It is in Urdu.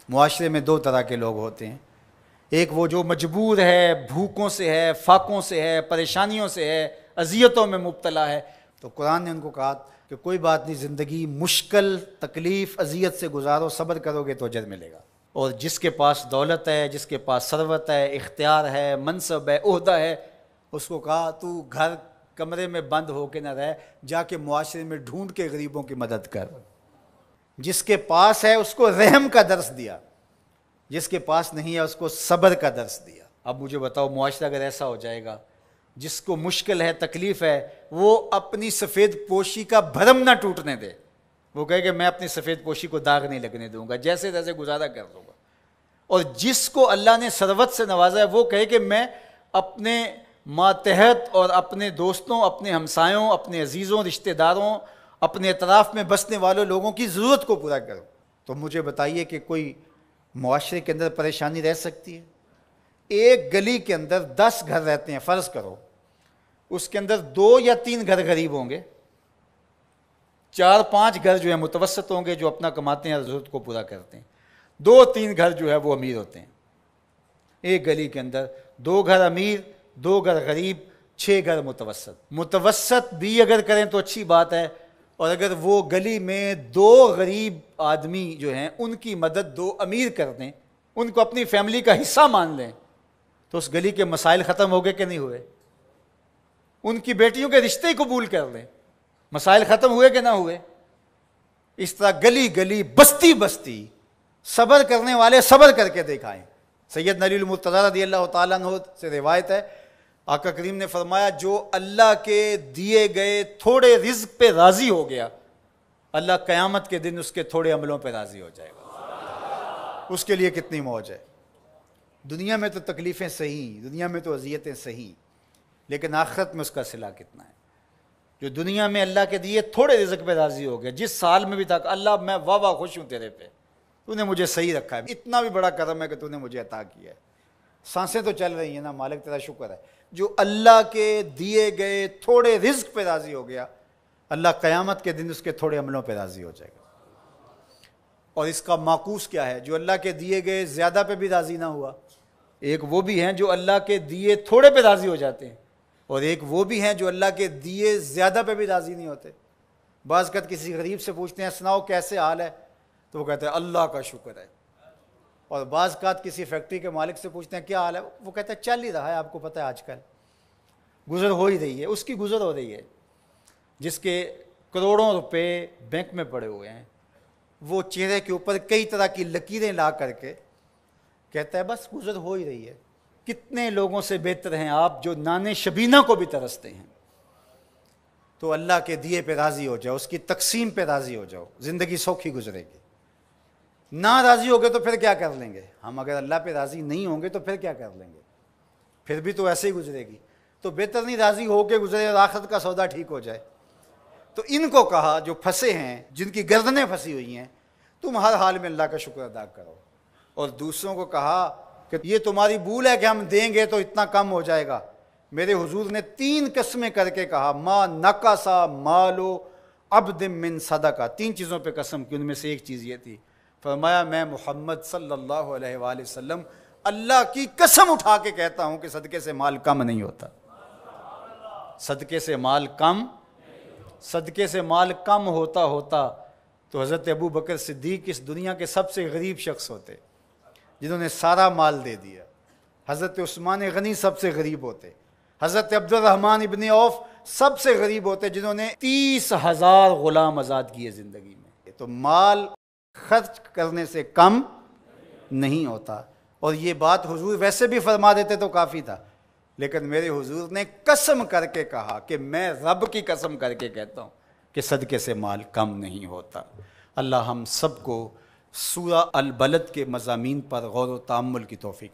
معاشرے میں دو طرح کے لوگ ہوتے ہیں، ایک وہ جو مجبور ہے، بھوکوں سے ہے، فاقوں سے ہے، پریشانیوں سے ہے، اذیتوں میں مبتلا ہے، تو قرآن نے ان کو کہا کہ کوئی بات نہیں، زندگی مشکل، تکلیف، اذیت سے گزارو، صبر کرو گے تو اجر ملے گا۔ اور جس کے پاس دولت ہے، جس کے پاس ثروت ہے، اختیار ہے، منصب ہے، عہدہ ہے، اس کو کہا تو گھر کمرے میں بند ہو کے نہ رہ، جا کے معاشرے میں ڈھونڈ کے غریبوں کی مدد کر۔ جس کے پاس ہے اس کو رحم کا درس دیا، جس کے پاس نہیں ہے اس کو صبر کا درس دیا۔ اب مجھے بتاؤ، معاشرہ اگر ایسا ہو جائے گا، جس کو مشکل ہے، تکلیف ہے، وہ اپنی سفید پوشی کا بھرم نہ ٹوٹنے دے، وہ کہے کہ میں اپنی سفید پوشی کو داغ نہیں لگنے دوں گا، جیسے تیسے گزارا کر دوں گا۔ اور جس کو اللہ نے ثروت سے نوازا ہے، وہ کہے کہ میں اپنے ماتحت اور اپنے دوستوں، اپنے ہمسایوں، اپنے عزیزوں، رشتہ داروں، اپنے اطراف میں بسنے والوں لوگوں کی ضرورت کو پورا کروں۔ تو مجھے بتائیے کہ کوئی معاشرے کے اندر پریشانی رہ سکتی ہے؟ ایک گلی کے اندر 10 گھر رہتے ہیں، فرض کرو اس کے اندر 2 یا 3 گھر غریب ہوں گے، 4-5 گھر جو ہیں متوسط ہوں گے، جو اپنا کماتے ہیں، ضرورت کو پورا کرتے ہیں، 2-3 گھر جو ہے وہ امیر ہوتے ہیں۔ ایک گلی کے اندر 2 گھر امیر، 2 گھر غریب، 6 گھر متوسط۔ متوسط بھی اگر کریں تو اچھی بات ہے، اور اگر وہ گلی میں 2 غریب آدمی جو ہیں ان کی مدد 2 امیر کر دیں، ان کو اپنی فیملی کا حصہ مان لیں، تو اس گلی کے مسائل ختم ہو گئے کہ نہیں ہوئے؟ ان کی بیٹیوں کے رشتے قبول کر لیں، مسائل ختم ہوئے کہ نہ ہوئے؟ اس طرح گلی گلی، بستی بستی، صبر کرنے والے صبر کر کے دکھائیں۔ سیدنا علی المرتضیٰ رضی اللہ تعالیٰ عنہ سے روایت ہے، آقا کریم نے فرمایا جو اللہ کے دیے گئے تھوڑے رزق پہ راضی ہو گیا، اللہ قیامت کے دن اس کے تھوڑے عملوں پہ راضی ہو جائے گا۔ اس کے لیے کتنی موج ہے۔ دنیا میں تو تکلیفیں صحیح، دنیا میں تو اذیتیں صحیح، لیکن آخرت میں اس کا صلہ کتنا ہے؟ جو دنیا میں اللہ کے دیے تھوڑے رزق پہ راضی ہو گیا، جس سال میں بھی تھا اللہ میں واہ واہ خوش ہوں تیرے پہ، تو نے مجھے صحیح رکھا ہے، اتنا بھی بڑا کرم ہے کہ تو نے مجھے عطا کیا ہے، سانسیں تو چل رہی ہیں نا، مالک تیرا شکر ہے۔ جو اللہ کے دیے گئے تھوڑے رزق پہ راضی ہو گیا، اللہ قیامت کے دن اس کے تھوڑے عملوں پہ راضی ہو جائے گا۔ اور اس کا معکوس کیا ہے؟ جو اللہ کے دیے گئے زیادہ پہ بھی راضی نہ ہوا، ایک وہ بھی ہیں جو اللہ کے دیے تھوڑے پہ راضی ہو جاتے ہیں، اور ایک وہ بھی ہیں جو اللہ کے دیے زیادہ پہ بھی راضی نہیں ہوتے۔ بعض اوقات کسی غریب سے پوچھتے ہیں سناؤ کیسے حال ہے، تو وہ کہتے ہیں اللہ کا شکر ہے۔ اور بعض اوقات کسی فیکٹری کے مالک سے پوچھتے ہیں کیا حال ہے، وہ کہتا ہے چل ہی رہا ہے، آپ کو پتہ ہے آج کل گزر ہو ہی رہی ہے، اس کی گزر ہو رہی ہے۔ جس کے کروڑوں روپے بینک میں پڑے ہوئے ہیں، وہ چہرے کے اوپر کئی طرح کی لکیریں لا کر کے کہتا ہے بس گزر ہو ہی رہی ہے۔ کتنے لوگوں سے بہتر ہیں آپ جو نان شبینہ کو بھی ترستے ہیں۔ تو اللہ کے دیے پہ راضی ہو جاؤ، اس کی تقسیم پہ راضی ہو جاؤ، زندگی سوکھی گزرے گی۔ نہ راضی ہو گے تو پھر کیا کر لیں گے ہم؟ اگر اللہ پہ راضی نہیں ہوں گے تو پھر کیا کر لیں گے؟ پھر بھی تو ایسے ہی گزرے گی۔ تو بہتر نہیں راضی ہو کے گزرے اور آخرت کا سودا ٹھیک ہو جائے۔ تو ان کو کہا جو پھنسے ہیں، جن کی گردنیں پھنسی ہوئی ہیں، تم ہر حال میں اللہ کا شکر ادا کرو۔ اور دوسروں کو کہا کہ یہ تمہاری بھول ہے کہ ہم دیں گے تو اتنا کم ہو جائے گا۔ میرے حضور نے 3 قسمیں کر کے کہا ما نقصا مالو عبد من صدقہ، 3 چیزوں پہ قسم کی، ان میں سے ایک چیز یہ تھی، فرمایا میں محمد صلی اللہ علیہ وآلہ وسلم اللہ کی قسم اٹھا کے کہتا ہوں کہ صدقے سے مال کم نہیں ہوتا۔ صدقے سے مال کم، صدقے سے مال کم ہوتا تو حضرت ابو بکر صدیق اس دنیا کے سب سے غریب شخص ہوتے، جنہوں نے سارا مال دے دیا۔ حضرت عثمان غنی سب سے غریب ہوتے، حضرت عبد الرحمن ابن عوف سب سے غریب ہوتے، جنہوں نے 30,000 غلام آزاد کیے زندگی میں۔ تو مال خرچ کرنے سے کم نہیں ہوتا، اور یہ بات حضور ویسے بھی فرما دیتے تو کافی تھا، لیکن میرے حضور نے قسم کر کے کہا کہ میں رب کی قسم کر کے کہتا ہوں کہ صدقے سے مال کم نہیں ہوتا۔ اللہ ہم سب کو سورہ البلد کے مضامین پر غور و تأمل کی توفیق